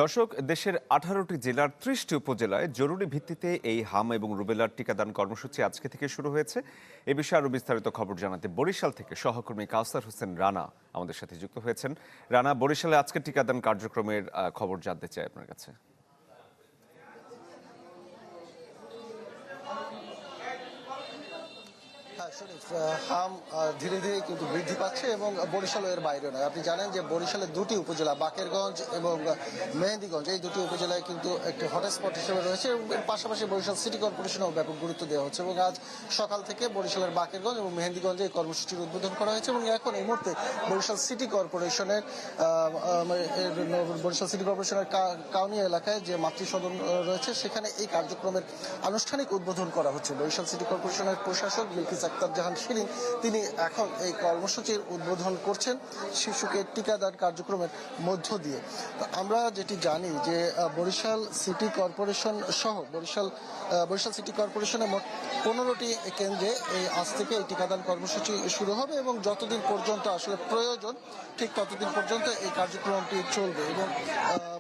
দর্শক, দেশের 18টি জেলার 30টি উপজেলায় জরুরি ভিত্তিতে এই হাম এবং রুবেলার টিকাদান কর্মসূচি আজকে থেকে শুরু হয়েছে। এ বিষয়ে আরো বিস্তারিত খবর জানাতে বরিশাল থেকে সহকর্মী কাউসার হোসেন রানা আমাদের সাথে যুক্ত হয়েছেন। রানা, বরিশালে আজকে টিকাদান কার্যক্রমের খবর জানতে চাই আপনার কাছে। হ্যাঁ শরীফ, হাম ধীরে ধীরে কিন্তু বৃদ্ধি পাচ্ছে এবং বরিশাল এর বাইরে নয়। আপনি জানেন যে বরিশালের দুটি উপজেলা বাকেরগঞ্জ এবং মেহেন্দিগঞ্জ, এই দুটি উপজেলায় কিন্তু একটি হটস্পট হিসেবে রয়েছে এবং এর পাশাপাশি বরিশাল সিটি কর্পোরেশনেও ব্যাপক গুরুত্ব দেওয়া হচ্ছে এবং আজ সকাল থেকে বরিশালের বাকেরগঞ্জ এবং মেহেন্দিগঞ্জে এই কর্মসূচির উদ্বোধন করা হয়েছে এবং এখন এই মুহূর্তে বরিশাল সিটি কর্পোরেশনের কাউনিয়া এলাকায় যে মাতৃসদন রয়েছে সেখানে এই কার্যক্রমের আনুষ্ঠানিক উদ্বোধন করা হচ্ছে। বরিশাল সিটি কর্পোরেশনের প্রশাসক বিলকিস আক্তার জাহান শিরিন তিনি এখন এই কর্মসূচির উদ্বোধন করছেন শিশুকে টিকাদান কার্যক্রমের মধ্য দিয়ে। আমরা যেটি জানি যে বরিশাল সিটি কর্পোরেশন সহ বরিশাল সিটি কর্পোরেশনের মোট 15টি কেন্দ্রে এই আজ থেকে এই টিকাদান কর্মসূচি শুরু হবে এবং যতদিন পর্যন্ত আসলে প্রয়োজন ঠিক ততদিন পর্যন্ত এই কার্যক্রমটি চলবে এবং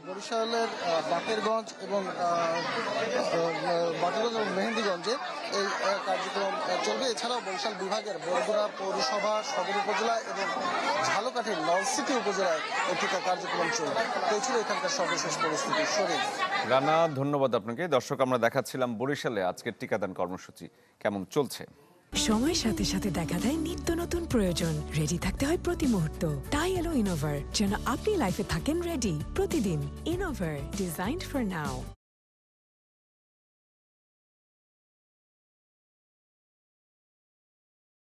বরিশালের বাকেরগঞ্জ এবং মেহেন্দিগঞ্জে এই কার্যক্রম চলবে। এছাড়াও বরিশাল বিভাগের বরগুনা পৌরসভা, সদর উপজেলা এবং ঝালকাঠির নলসিটি উপজেলায় এই টিকা কার্যক্রম চলবে। এই ছিল এখানকার সর্বশেষ পরিস্থিতি। শরীফ রানা, ধন্যবাদ আপনাকে। দর্শক, আমরা দেখাচ্ছিলাম বরিশালে আজকের টিকাদান কর্মসূচি কেমন চলছে। সময়ের সাথে সাথে দেখা দেয় নিত্য নতুন প্রয়োজন। রেডি থাকতে হয় প্রতি মুহূর্ত। তাই এলো ইনোভার, যেন আপনি লাইফে থাকেন রেডি প্রতিদিন। Innova, designed for now.